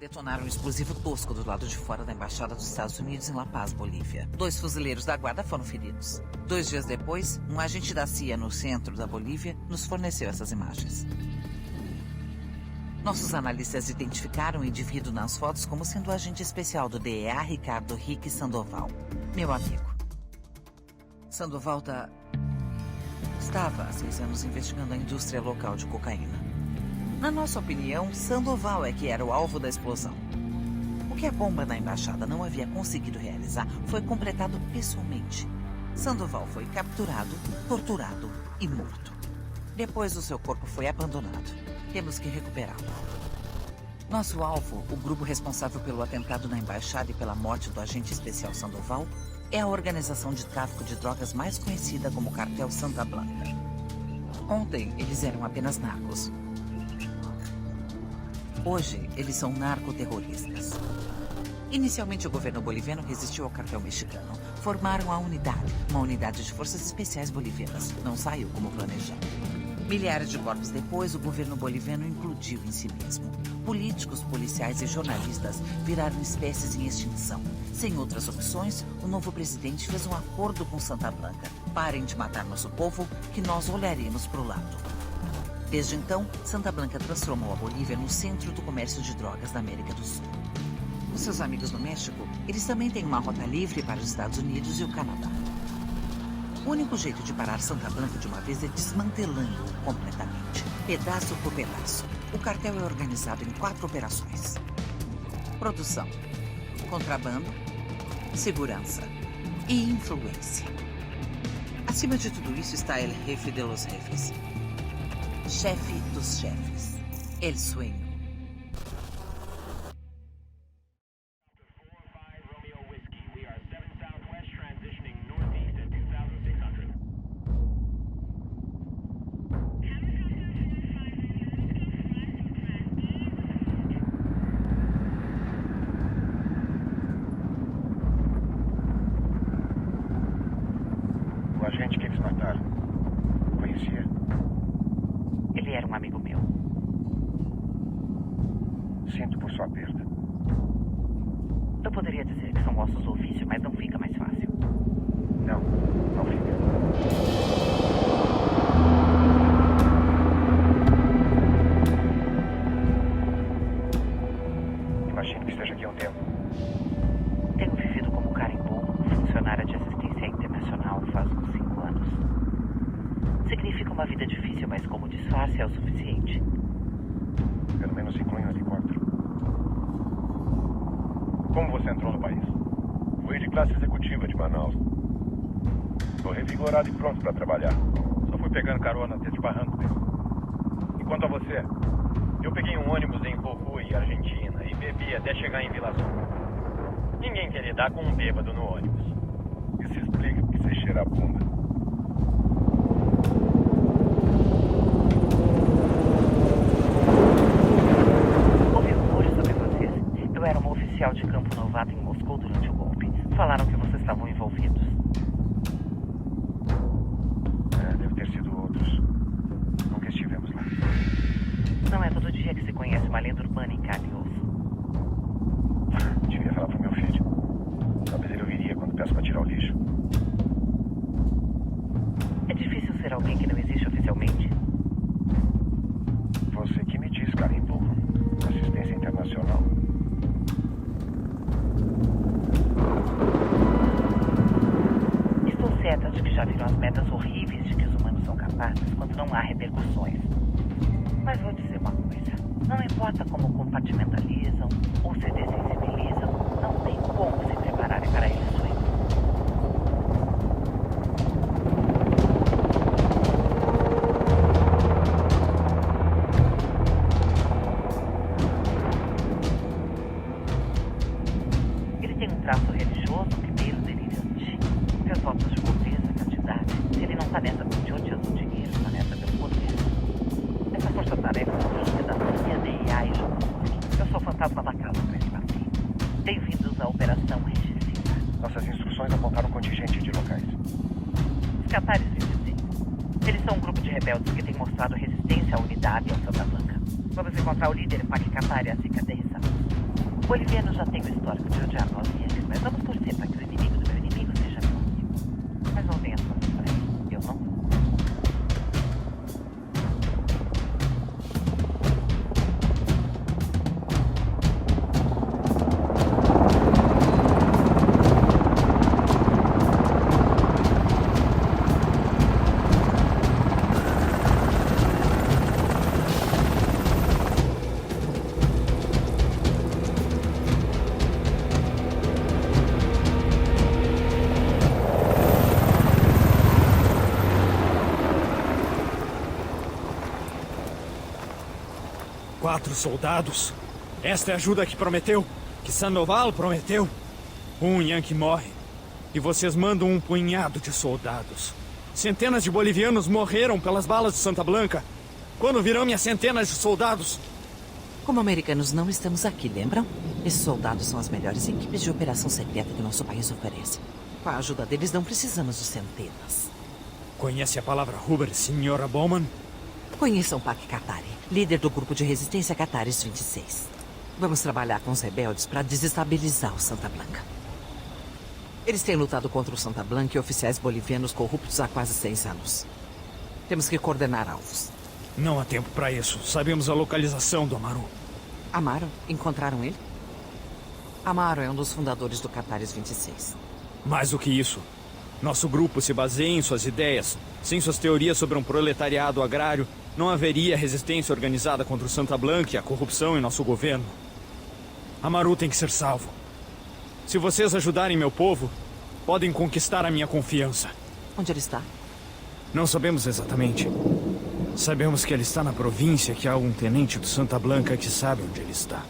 detonaram um explosivo tosco do lado de fora da Embaixada dos Estados Unidos em La Paz, Bolívia. 2 fuzileiros da guarda foram feridos. 2 dias depois, um agente da CIA no centro da Bolívia nos forneceu essas imagens. Nossos analistas identificaram o indivíduo nas fotos como sendo o agente especial do DEA, Ricardo Rique Sandoval, meu amigo. Sandoval estava há 6 anos investigando a indústria local de cocaína. Na nossa opinião, Sandoval é que era o alvo da explosão. O que a bomba na embaixada não havia conseguido realizar foi completado pessoalmente. Sandoval foi capturado, torturado e morto. Depois o seu corpo foi abandonado. Temos que recuperá-lo. Nosso alvo, o grupo responsável pelo atentado na embaixada e pela morte do agente especial Sandoval, é a organização de tráfico de drogas mais conhecida como Cartel Santa Blanca. Ontem, eles eram apenas narcos. Hoje, eles são narcoterroristas. Inicialmente, o governo boliviano resistiu ao cartel mexicano. Formaram a unidade, uma unidade de forças especiais bolivianas. Não saiu como planejado. Milhares de corpos depois, o governo boliviano implodiu em si mesmo. Políticos, policiais e jornalistas viraram espécies em extinção. Sem outras opções, o novo presidente fez um acordo com Santa Blanca. Parem de matar nosso povo, que nós olharemos para o lado. Desde então, Santa Blanca transformou a Bolívia no centro do comércio de drogas da América do Sul. Os seus amigos no México, eles também têm uma rota livre para os Estados Unidos e o Canadá. O único jeito de parar Santa Blanca de uma vez é desmantelando-o completamente, pedaço por pedaço. O cartel é organizado em 4 operações: produção, contrabando, segurança e influência. Acima de tudo isso está El Jefe de los Jefes, chefe dos chefes, El Sueño. O agente que eles mataram, conhecia? Ele era um amigo meu. Sinto por sua perda. Eu poderia dizer que são ossos do ofício, mas não fica mais fácil. Não fica. Imagino que esteja aqui há um tempo. Tenho vivido como carimbó, funcionária de assistência internacional faz uns 5 anos. Significa uma vida difícil, mas como disfarce é o suficiente. Pelo menos inclui um helicóptero. Como você entrou no país? Fui de classe executiva de Manaus. Estou revigorado e pronto para trabalhar. Só fui pegando carona até de barranco mesmo. E quanto a você? Eu peguei um ônibus em Jujuy, Argentina, e bebi até chegar em Vila Azul. Ninguém quer lidar com um bêbado no ônibus. Isso explica porque você cheira a bunda. Ouvi rumores sobre vocês. Eu era uma oficial de campo novato em Moscou durante o golpe. Falaram que vocês estavam envolvidos. Deve ter sido outros. Nunca estivemos lá. Não é todo dia que se conhece uma lenda urbana em carne e osso. Devia falar pro meu filho. Talvez ele ouviria quando peço para tirar o lixo. É difícil ser alguém que não existe oficialmente. Você que me diz, Carimbo. Assistência internacional. Estou certa de que já viram as metas horríveis de que os humanos são capazes quando não há repercussões. Mas vou dizer uma coisa. Não importa como compartimentalizam ou se dessensibilizam, não tem como se prepararem para isso. Ele tem um traço religioso que meio delirante. Seus votos de pobreza, castidade. Se ele não está nessa por onde usa o dinheiro, está nessa pelo poder. Essa força-tarefa é da CIA, DEA e Johnson. Eu sou o fantasma da casa para esse passeio. Bem-vindos à Operação Regicida. Nossas instruções apontaram um contingente de locais. Os catares dizem. Eles são um grupo de rebeldes que tem mostrado resistência à unidade e ao Santa Blanca. Vamos encontrar o líder Pac Catar e assim aterrissamos. boliviano já tem o histórico de odiar nós e eles, mas vamos torcer para que o inimigo do meu inimigo seja meu amigo. Mas não tenha força para isso. Eu não vou. Quatro soldados? Esta é a ajuda que prometeu? Que Sandoval prometeu? Um Yankee morre. E vocês mandam um punhado de soldados. Centenas de bolivianos morreram pelas balas de Santa Blanca. Quando virão minhas centenas de soldados? Como americanos não estamos aqui, lembram? Esses soldados são as melhores equipes de operação secreta que nosso país oferece. Com a ajuda deles não precisamos de centenas. Conhece a palavra Huber, senhora Bowman? Conheçam Pac Katari, líder do grupo de resistência Kataris 26. Vamos trabalhar com os rebeldes para desestabilizar o Santa Blanca. Eles têm lutado contra o Santa Blanca e oficiais bolivianos corruptos há quase 6 anos. Temos que coordenar alvos. Não há tempo para isso. Sabemos a localização do Amaru. Amaro? Encontraram ele? Amaro é um dos fundadores do Kataris 26. Mais do que isso, nosso grupo se baseia em suas ideias. Sem suas teorias sobre um proletariado agrário, não haveria resistência organizada contra o Santa Blanca e a corrupção em nosso governo. Amaru tem que ser salvo. Se vocês ajudarem meu povo, podem conquistar a minha confiança. Onde ele está? Não sabemos exatamente. Sabemos que ele está na província, que há um tenente do Santa Blanca que sabe onde ele está.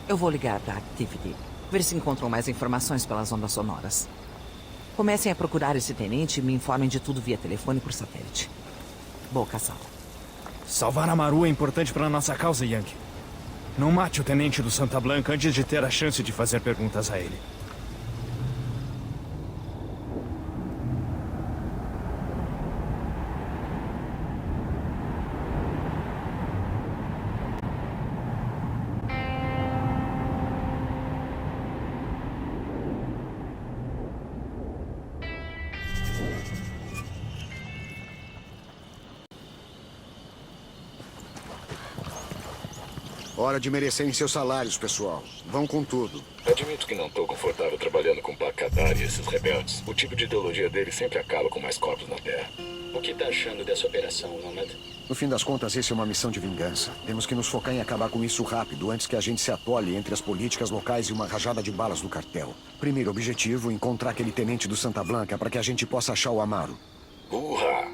Eu vou ligar para a Activity, ver se encontram mais informações pelas ondas sonoras. Comecem a procurar esse tenente e me informem de tudo via telefone por satélite. Boa caçada. Salvar Amaru é importante para nossa causa, Yankee. Não mate o tenente do Santa Blanca antes de ter a chance de fazer perguntas a ele. Hora de merecerem seus salários, pessoal. Vão com tudo. Admito que não estou confortável trabalhando com Pac Katari e esses rebeldes. O tipo de ideologia deles sempre acaba com mais corpos na Terra. O que tá achando dessa operação, Nomad? No fim das contas, essa é uma missão de vingança. Temos que nos focar em acabar com isso rápido, antes que a gente se atole entre as políticas locais e uma rajada de balas do cartel. Primeiro objetivo, encontrar aquele tenente do Santa Blanca para que a gente possa achar o Amaro. Urra!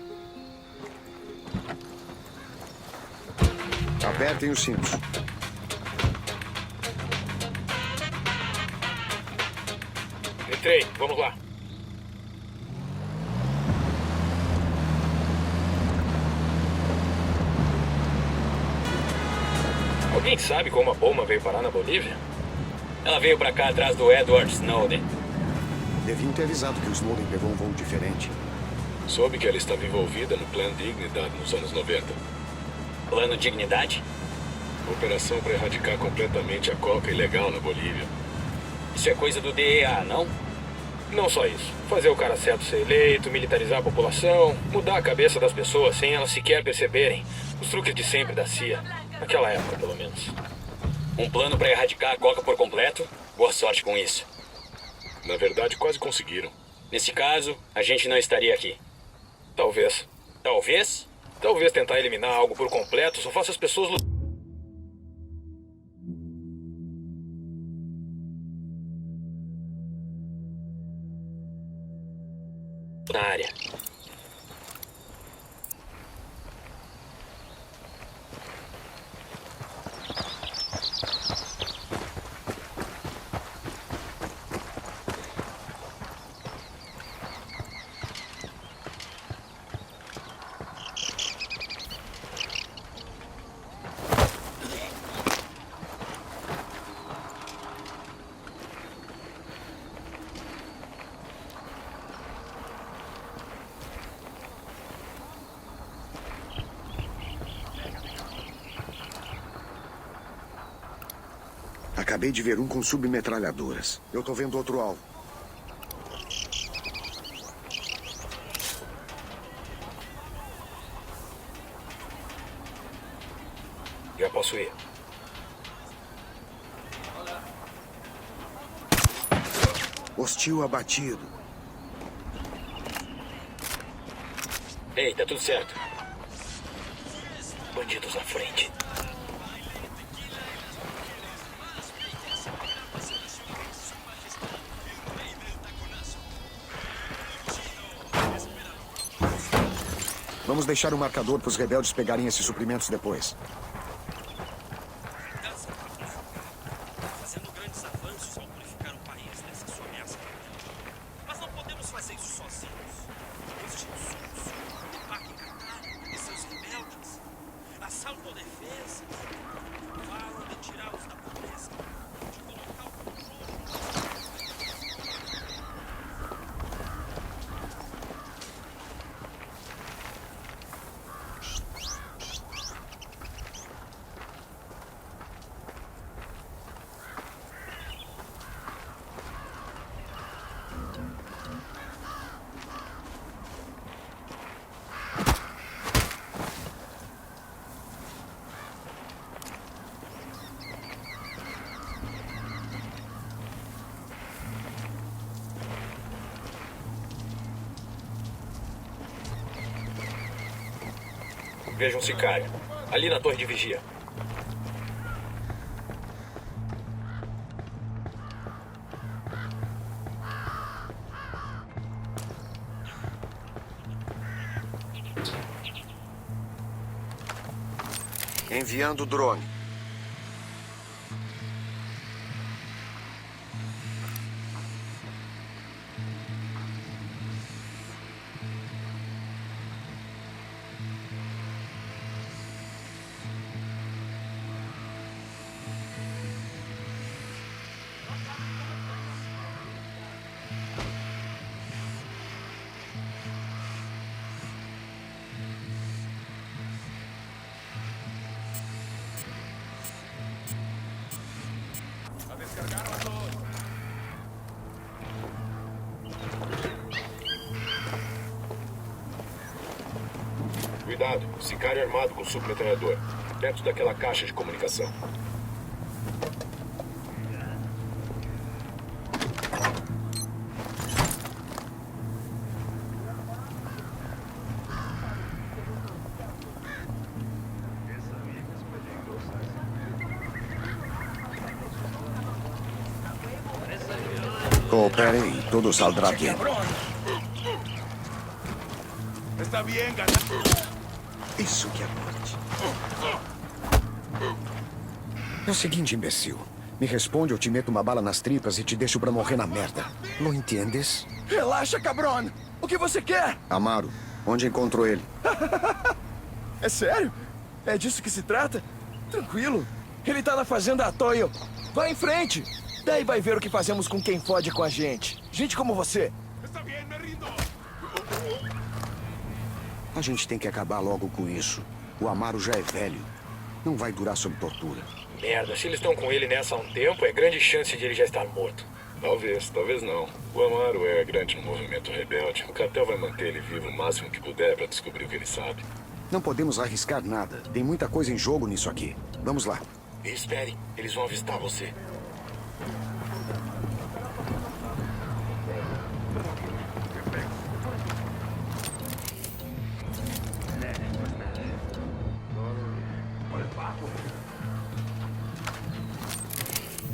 Apertem os cintos. Entrei, vamos lá. Alguém sabe como a Bowman veio parar na Bolívia? Ela veio pra cá atrás do Edward Snowden. Deviam ter avisado que o Snowden pegou um voo diferente. Soube que ela estava envolvida no Plano Dignidade nos anos 90. Plano Dignidade? Operação para erradicar completamente a coca ilegal na Bolívia. Isso é coisa do DEA, não? Não só isso. Fazer o cara certo ser eleito, militarizar a população, mudar a cabeça das pessoas sem elas sequer perceberem. Os truques de sempre da CIA. Naquela época, pelo menos. Um plano pra erradicar a coca por completo? Boa sorte com isso. Na verdade, quase conseguiram. Nesse caso, a gente não estaria aqui. Talvez. Talvez? Talvez tentar eliminar algo por completo só faça as pessoas na área. Acabei de ver um com submetralhadoras. Eu tô vendo outro alvo. Já posso ir. Hostil abatido. Ei, tá tudo certo. Bandidos na frente. Vamos deixar o marcador para os rebeldes pegarem esses suprimentos depois. Fazendo grandes avanços ao purificar o país dessa sua ameaça. Mas não podemos fazer isso sozinhos. Os Jinsuns, Pakikatar e seus rebeldes assaltam defesas, falam de tirá-los da pobreza, de colocar o controle. Veja um sicário. Ali na torre de vigia. Enviando drone. Cuidado, sicário armado com submetralhador. Perto daquela caixa de comunicação. Cooperem e tudo saldrá bem. Está bien, Isso que é morte. É o seguinte, imbecil. Me responde ou te meto uma bala nas tripas e te deixo pra morrer na merda. Não entendes? Relaxa, cabrão. O que você quer? Amaro, onde encontrou ele? É sério? É disso que se trata? Tranquilo. Ele tá na fazenda Atoio. Vai em frente. Daí vai ver o que fazemos com quem fode com a gente. Gente como você. Está bien, me rindo. A gente tem que acabar logo com isso. O Amaro já é velho. Não vai durar sob tortura. Merda, se eles estão com ele nessa há um tempo, é grande chance de ele já estar morto. Talvez, talvez não. O Amaro é grande no movimento rebelde. O cartel vai manter ele vivo o máximo que puder para descobrir o que ele sabe. Não podemos arriscar nada. Tem muita coisa em jogo nisso aqui. Vamos lá. Espere, eles vão avistar você.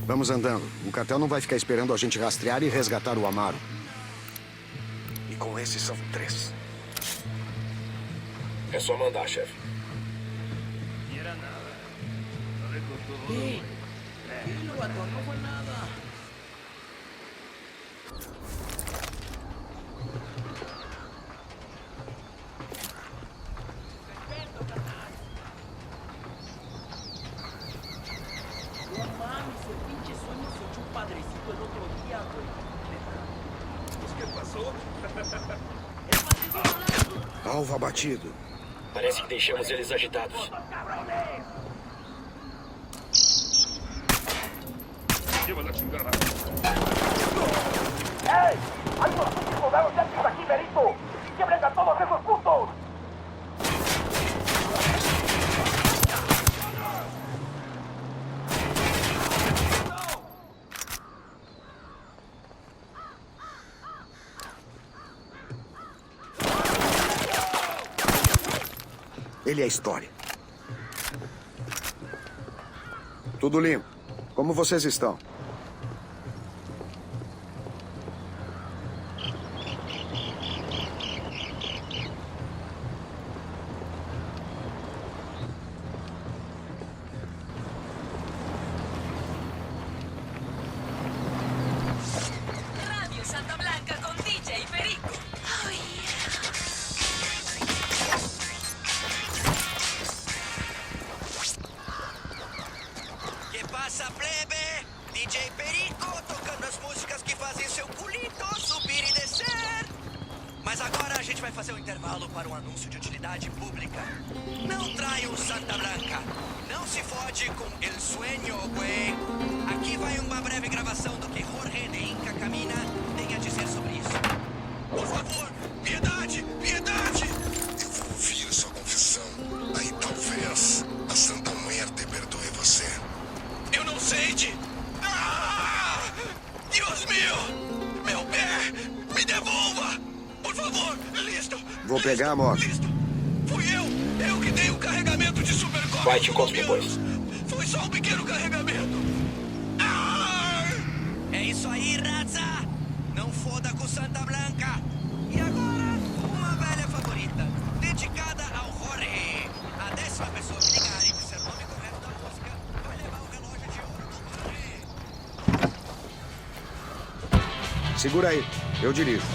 Vamos andando. O cartel não vai ficar esperando a gente rastrear e resgatar o Amaro. E com esses são 3. É só mandar, chefe. Alvo abatido. Parece que deixamos eles agitados. ¡Ey! ¡Hay unos últimos soldados yanquis aquí, Berito! ¡Quiebren a todos esos putos! Ele é história. Tudo limpo. Como vocês estão? Radio Santa Blanca con DJ Perico. Oh, yeah. Que passa, plebe? DJ Perico tocando as músicas que fazem seu culito subir e descer. Mas agora a gente vai fazer um intervalo para um anúncio de utilidade pública. Não traiam Santa Blanca. Não se fode com El Sueño, güey. Aqui vai uma breve gravação do que Jorge de Inca Camina tem a dizer sobre isso. Por favor, piedade, piedade! Eu vou ouvir sua confissão. Aí talvez a Santa Muerte perdoe você. Eu não sei de... Ah! Deus meu! Meu pé! Me devolva! Por favor, listo! Vou pegar a moto. Listo! Fui eu que dei o carregamento de Supercop. Vai, te encosto depois. Foi só um pequeno carregamento. Ah! É isso aí, raza! Não foda com Santa Blanca! E agora, uma velha favorita, dedicada ao Jorge. A 10ª pessoa que ligar e disser o nome correto da música vai levar o relógio de ouro do Jorge. Segura aí. Eu dirijo.